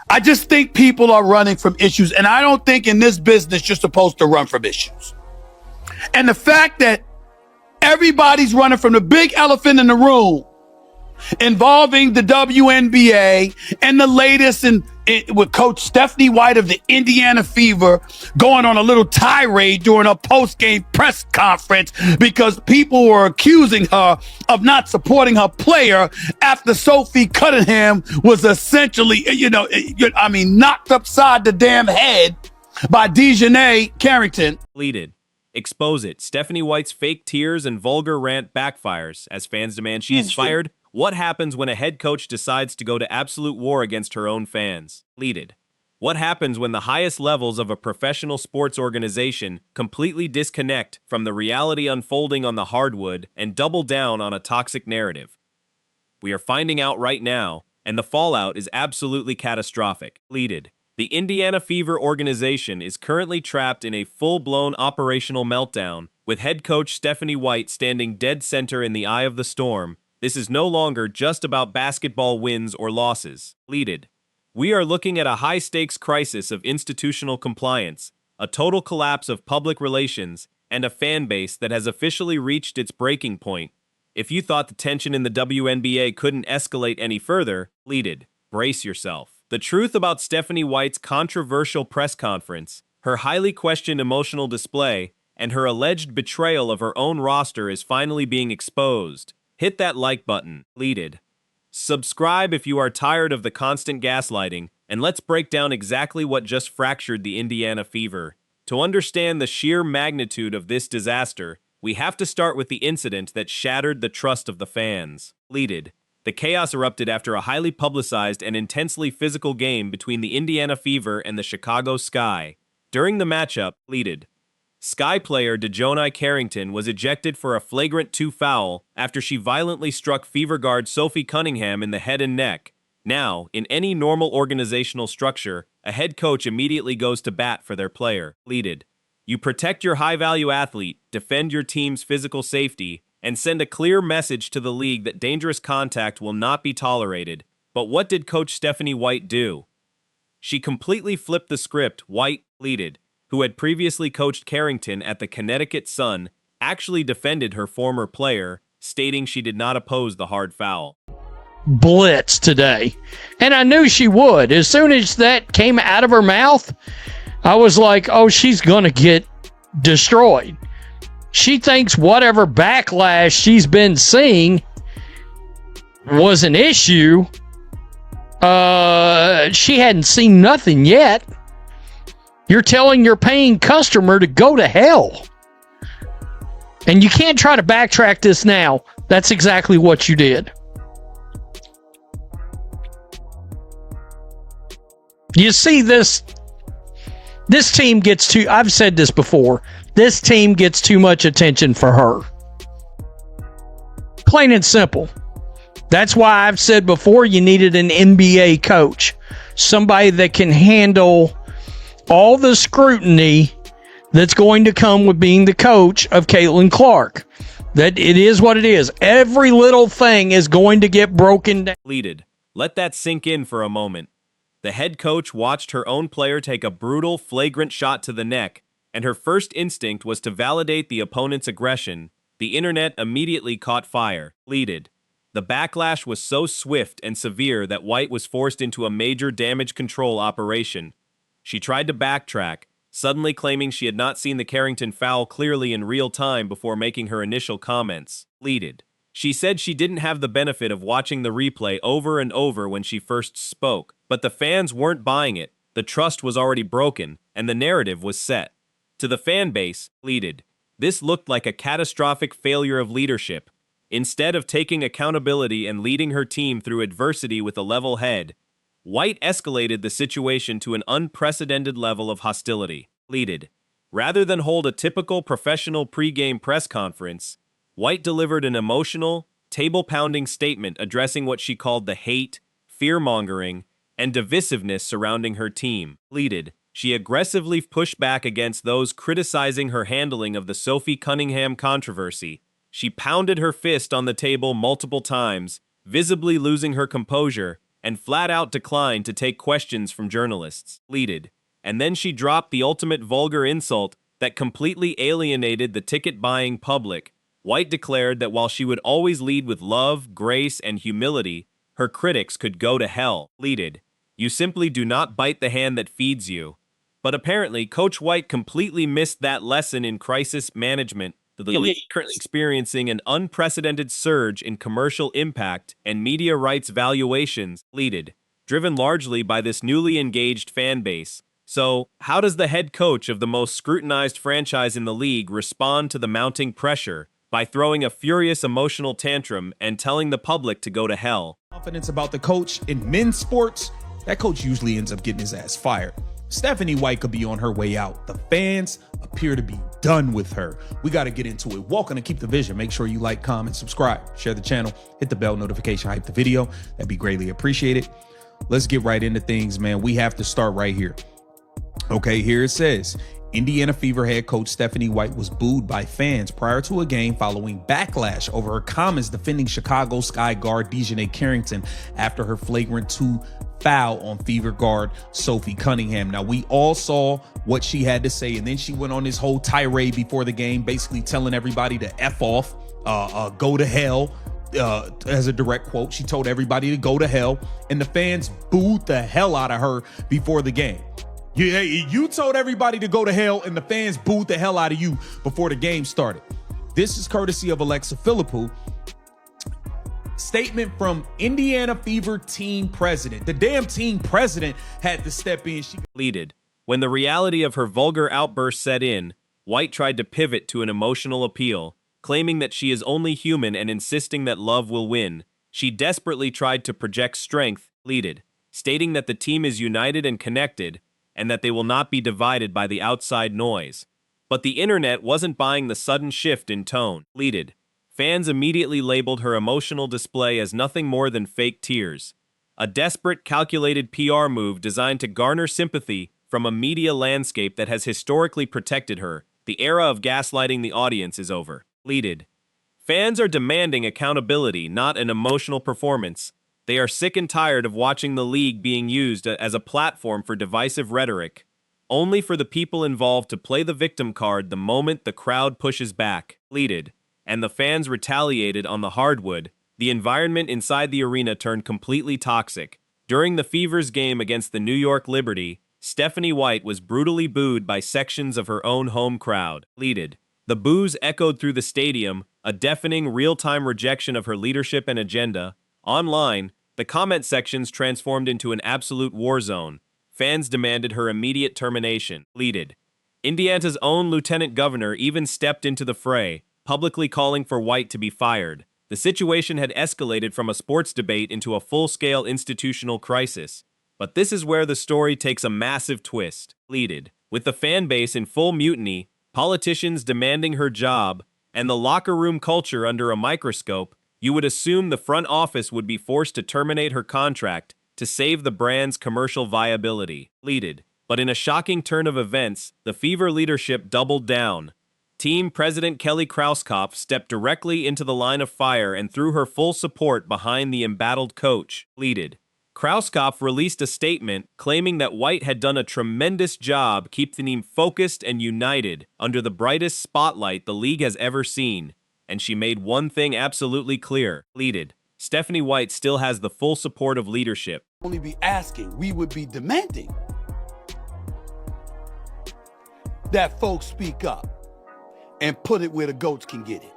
I just think people are running from issues, and I don't think in this business you're supposed to run from issues. And the fact that everybody's running from the big elephant in the room involving the WNBA and the latest with Coach Stephanie White of the Indiana Fever going on a little tirade during a post-game press conference because people were accusing her of not supporting her player after Sophie Cunningham was essentially, knocked upside the damn head by DiJonai Carrington. Deleted. Expose it. Stephanie White's fake tears and vulgar rant backfires as fans demand she is fired. What happens when a head coach decides to go to absolute war against her own fans? Deleted. What happens when the highest levels of a professional sports organization completely disconnect from the reality unfolding on the hardwood and double down on a toxic narrative? We are finding out right now, and the fallout is absolutely catastrophic. Deleted. The Indiana Fever organization is currently trapped in a full-blown operational meltdown, with head coach Stephanie White standing dead center in the eye of the storm. This is no longer just about basketball wins or losses. Deleted. We are looking at a high-stakes crisis of institutional compliance, a total collapse of public relations, and a fan base that has officially reached its breaking point. If you thought the tension in the WNBA couldn't escalate any further, deleted. Brace yourself. The truth about Stephanie White's controversial press conference, her highly questioned emotional display, and her alleged betrayal of her own roster is finally being exposed. Hit that like button. Deleted. Subscribe if you are tired of the constant gaslighting, and let's break down exactly what just fractured the Indiana Fever. To understand the sheer magnitude of this disaster, we have to start with the incident that shattered the trust of the fans. Deleted. The chaos erupted after a highly publicized and intensely physical game between the Indiana Fever and the Chicago Sky. During the matchup, deleted. Sky player DiJonai Carrington was ejected for a flagrant 2 foul after she violently struck Fever guard Sophie Cunningham in the head and neck. Now, in any normal organizational structure, a head coach immediately goes to bat for their player. Deleted. You protect your high-value athlete, defend your team's physical safety, and send a clear message to the league that dangerous contact will not be tolerated. But what did Coach Stephanie White do? She completely flipped the script. White, deleted, who had previously coached Carrington at the Connecticut Sun, actually defended her former player, stating she did not oppose the hard foul. Blitz today. And I knew she would. As soon as that came out of her mouth, I was like, oh, she's going to get destroyed. She thinks whatever backlash she's been seeing was an issue. She hadn't seen nothing yet. You're telling your paying customer to go to hell. And you can't try to backtrack this now. That's exactly what you did. You see, this team gets too, I've said this before, this team gets too much attention for her. Plain and simple. That's why I've said before you needed an NBA coach. Somebody that can handle all the scrutiny that's going to come with being the coach of Caitlin Clark. That it is what it is. Every little thing is going to get broken down. Deleted. Let that sink in for a moment. The head coach watched her own player take a brutal, flagrant shot to the neck, and her first instinct was to validate the opponent's aggression. The internet immediately caught fire. Deleted. The backlash was so swift and severe that White was forced into a major damage control operation. She tried to backtrack, suddenly claiming she had not seen the Carrington foul clearly in real time before making her initial comments. Deleted. She said she didn't have the benefit of watching the replay over and over when she first spoke, but the fans weren't buying it. The trust was already broken, and the narrative was set. To the fan base, deleted. This looked like a catastrophic failure of leadership. Instead of taking accountability and leading her team through adversity with a level head, White escalated the situation to an unprecedented level of hostility. Deleted. Rather than hold a typical professional pre-game press conference, White delivered an emotional, table-pounding statement addressing what she called the hate, fear-mongering, and divisiveness surrounding her team. Deleted. She aggressively pushed back against those criticizing her handling of the Sophie Cunningham controversy. She pounded her fist on the table multiple times, visibly losing her composure, and flat out declined to take questions from journalists. Pleaded. And then she dropped the ultimate vulgar insult that completely alienated the ticket-buying public. White declared that while she would always lead with love, grace, and humility, her critics could go to hell. Pleaded. You simply do not bite the hand that feeds you. But apparently, Coach White completely missed that lesson in crisis management. The league is currently experiencing an unprecedented surge in commercial impact and media rights valuations. Pleaded. Driven largely by this newly engaged fan base. So, how does the head coach of the most scrutinized franchise in the league respond to the mounting pressure? By throwing a furious emotional tantrum and telling the public to go to hell. Confidence about the coach in men's sports, that coach usually ends up getting his ass fired. Stephanie White could be on her way out. The fans appear to be done with her. We got to get into it. Welcome to Keep the Vision. Make sure you like, comment, subscribe, share the channel, hit the bell notification, hype the video. That'd be greatly appreciated. Let's get right into things, man. We have to start right here. Okay, here it says, Indiana Fever head coach Stephanie White was booed by fans prior to a game following backlash over her comments defending Chicago Sky guard DiJonai Carrington after her flagrant 2 foul on Fever guard Sophie Cunningham. Now, we all saw what she had to say, and then she went on this whole tirade before the game, basically telling everybody to F off, go to hell. As a direct quote, she told everybody to go to hell, and the fans booed the hell out of her before the game. Yeah, you told everybody to go to hell, and the fans booed the hell out of you before the game started. This is courtesy of Alexa Philippou. Statement from Indiana Fever team president. The damn team president had to step in. She pleaded. When the reality of her vulgar outburst set in, White tried to pivot to an emotional appeal, claiming that she is only human and insisting that love will win. She desperately tried to project strength, pleaded, stating that the team is united and connected, and that they will not be divided by the outside noise. But the internet wasn't buying the sudden shift in tone. Pleaded. Fans immediately labeled her emotional display as nothing more than fake tears. A desperate, calculated PR move designed to garner sympathy from a media landscape that has historically protected her. The era of gaslighting the audience is over. Pleaded. Fans are demanding accountability, not an emotional performance. They are sick and tired of watching the league being used as a platform for divisive rhetoric, only for the people involved to play the victim card the moment the crowd pushes back. Pleaded. And the fans retaliated on the hardwood. The environment inside the arena turned completely toxic. During the Fever's game against the New York Liberty, Stephanie White was brutally booed by sections of her own home crowd. Pleaded. The boos echoed through the stadium, a deafening real-time rejection of her leadership and agenda. Online, the comment sections transformed into an absolute war zone. Fans demanded her immediate termination. Pleaded. Indiana's own lieutenant governor even stepped into the fray, publicly calling for White to be fired. The situation had escalated from a sports debate into a full-scale institutional crisis. But this is where the story takes a massive twist. Pleaded. With the fan base in full mutiny, politicians demanding her job, and the locker room culture under a microscope, you would assume the front office would be forced to terminate her contract to save the brand's commercial viability. Pleaded. But in a shocking turn of events, the Fever leadership doubled down. Team President Kelly Krauskopf stepped directly into the line of fire and threw her full support behind the embattled coach. Pleaded. Krauskopf released a statement claiming that White had done a tremendous job keeping the team focused and united under the brightest spotlight the league has ever seen. And she made one thing absolutely clear. Pleaded. Stephanie White still has the full support of leadership. Only be asking, we would be demanding that folks speak up and put it where the goats can get it.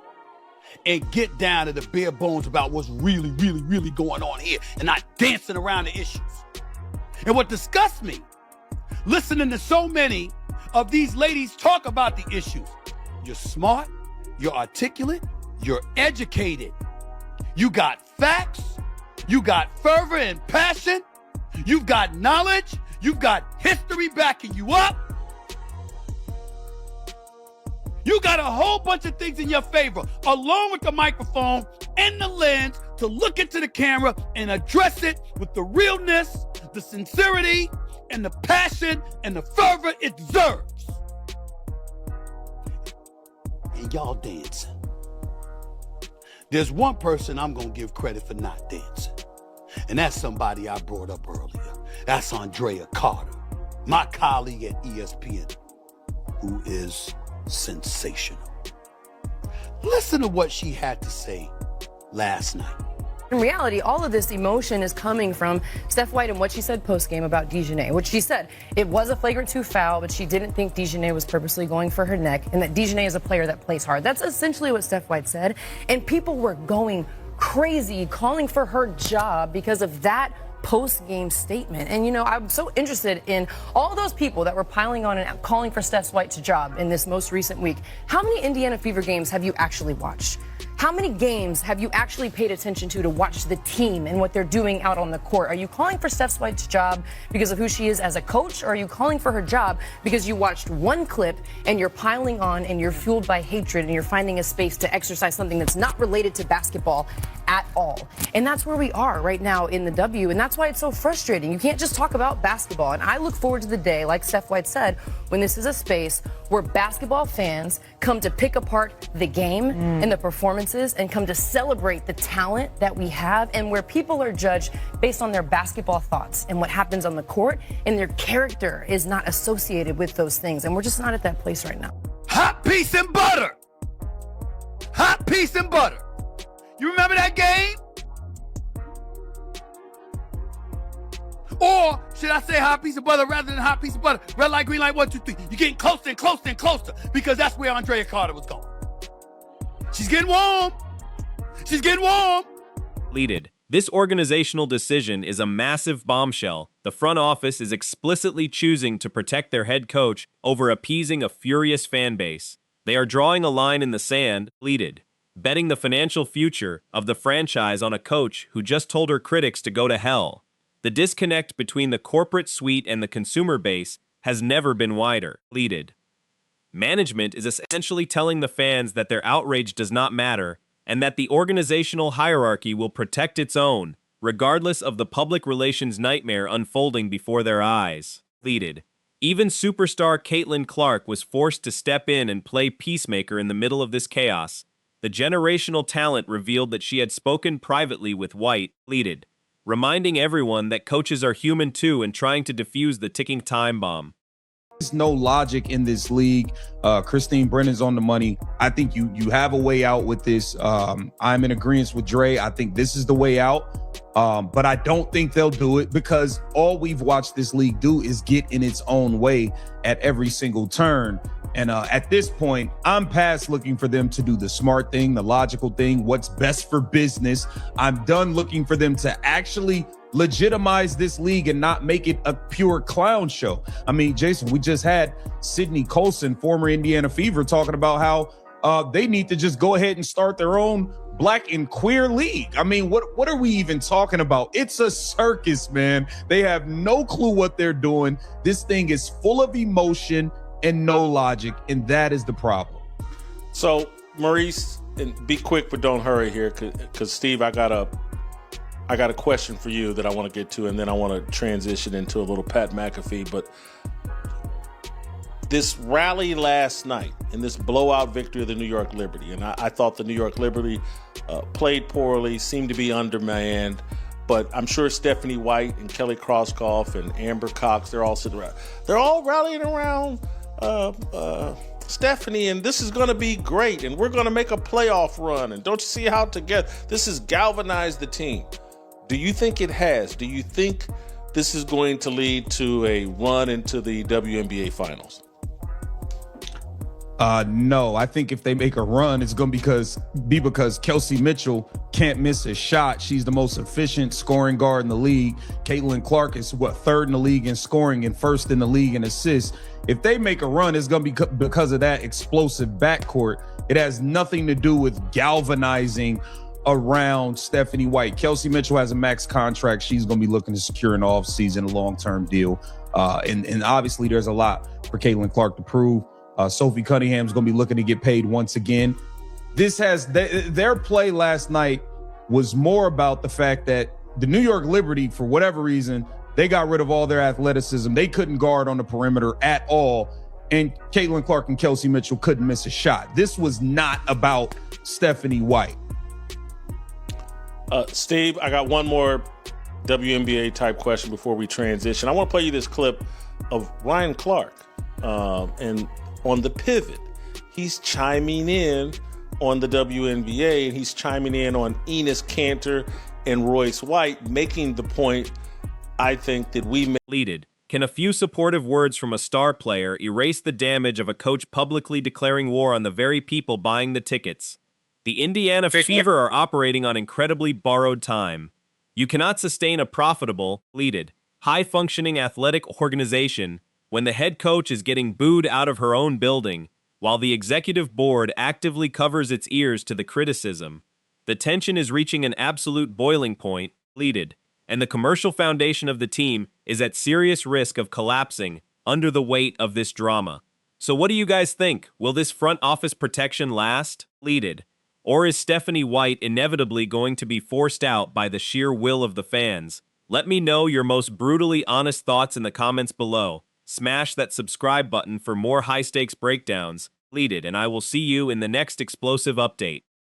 And get down to the bare bones about what's really, really, really going on here and not dancing around the issues. And what disgusts me, listening to so many of these ladies talk about the issues. You're smart, you're articulate, you're educated. You got facts, you got fervor and passion, you've got knowledge, you've got history backing you up. You got a whole bunch of things in your favor, along with the microphone and the lens to look into the camera and address it with the realness, the sincerity, and the passion and the fervor it deserves. And y'all dancing. There's one person I'm going to give credit for not dancing. And that's somebody I brought up earlier. That's Andrea Carter, my colleague at ESPN, who is sensational. Listen to what she had to say last night. In reality, all of this emotion is coming from Steph White and what she said post-game about DiJonai, which she said it was a flagrant 2 foul, but she didn't think DiJonai was purposely going for her neck and that DiJonai is a player that plays hard. That's essentially what Steph White said. And people were going crazy calling for her job because of that post-game statement. And, you know, I'm so interested in all those people that were piling on and calling for Steph White's job in this most recent week. How many Indiana Fever games have you actually watched? How many games have you actually paid attention to watch the team and what they're doing out on the court? Are you calling for Steph White's job because of who she is as a coach, or are you calling for her job because you watched one clip and you're piling on and you're fueled by hatred and you're finding a space to exercise something that's not related to basketball at all? And that's where we are right now in the W, and that's why it's so frustrating. You can't just talk about basketball. And I look forward to the day, like Steph White said, when this is a space where basketball fans come to pick apart the game and the performances and come to celebrate the talent that we have, and where people are judged based on their basketball thoughts and what happens on the court, and their character is not associated with those things. And we're just not at that place right now. Hot piece and butter. Hot piece and butter. You remember that game? Or should I say hot piece of butter rather than hot piece of butter? Red light, green light, 1, 2, 3. You're getting closer and closer and closer because that's where Andrea Carter was going. She's getting warm. She's getting warm. Leaded. This organizational decision is a massive bombshell. The front office is explicitly choosing to protect their head coach over appeasing a furious fan base. They are drawing a line in the sand, leaded, betting the financial future of the franchise on a coach who just told her critics to go to hell. The disconnect between the corporate suite and the consumer base has never been wider, leaded. Management is essentially telling the fans that their outrage does not matter and that the organizational hierarchy will protect its own, regardless of the public relations nightmare unfolding before their eyes. Leaded. Even superstar Caitlin Clark was forced to step in and play peacemaker in the middle of this chaos. The generational talent revealed that she had spoken privately with White, leaded, reminding everyone that coaches are human too and trying to defuse the ticking time bomb. There's no logic in this league. Christine Brennan's on the money. I think you have a way out with this. I'm in agreement with Dre. I think this is the way out. But I don't think they'll do it because all we've watched this league do is get in its own way at every single turn. And at this point, I'm past looking for them to do the smart thing, the logical thing, what's best for business. I'm done looking for them to actually legitimize this league and not make it a pure clown show. I mean, Jason, we just had Sydney Colson, former Indiana Fever, talking about how they need to just go ahead and start their own black and queer league. I mean, what are we even talking about? It's a circus, man. They have no clue what they're doing. This thing is full of emotion and no logic, and that is the problem. So, Maurice, and be quick but don't hurry here, because Steve, I got a question for you that I want to get to, and then I want to transition into a little Pat McAfee. But this rally last night and this blowout victory of the New York Liberty, and I thought the New York Liberty played poorly, seemed to be undermanned, but I'm sure Stephanie White and Kelly Krauskopf and Amber Cox, they're all sitting around. They're all rallying around Stephanie, and this is going to be great, and we're going to make a playoff run, and don't you see how together this has galvanized the team? Do you think it has? Do you think this is going to lead to a run into the WNBA finals? No, I think if they make a run, it's going to be because Kelsey Mitchell can't miss a shot. She's the most efficient scoring guard in the league. Caitlin Clark is third in the league in scoring and first in the league in assists. If they make a run, it's going to be because of that explosive backcourt. It has nothing to do with galvanizing around Stephanie White. Kelsey Mitchell has a max contract. She's going to be looking to secure an off-season, a long-term deal. And obviously there's a lot for Caitlin Clark to prove. Sophie Cunningham is going to be looking to get paid once again. Their play last night was more about the fact that the New York Liberty, for whatever reason, they got rid of all their athleticism. They couldn't guard on the perimeter at all. And Caitlin Clark and Kelsey Mitchell couldn't miss a shot. This was not about Stephanie White. Steve, I got one more WNBA type question before we transition. I want to play you this clip of Ryan Clark, and on the pivot, he's chiming in on the WNBA, and he's chiming in on Enes Kanter and Royce White, making the point, I think, that we Leaded. Can a few supportive words from a star player erase the damage of a coach publicly declaring war on the very people buying the tickets? The Indiana Fever are operating on incredibly borrowed time. You cannot sustain a profitable, high-functioning athletic organization when the head coach is getting booed out of her own building, while the executive board actively covers its ears to the criticism. The tension is reaching an absolute boiling point, and the commercial foundation of the team is at serious risk of collapsing under the weight of this drama. So what do you guys think? Will this front office protection last? Or is Stephanie White inevitably going to be forced out by the sheer will of the fans? Let me know your most brutally honest thoughts in the comments below. Smash that subscribe button for more high-stakes breakdowns. And I will see you in the next explosive update.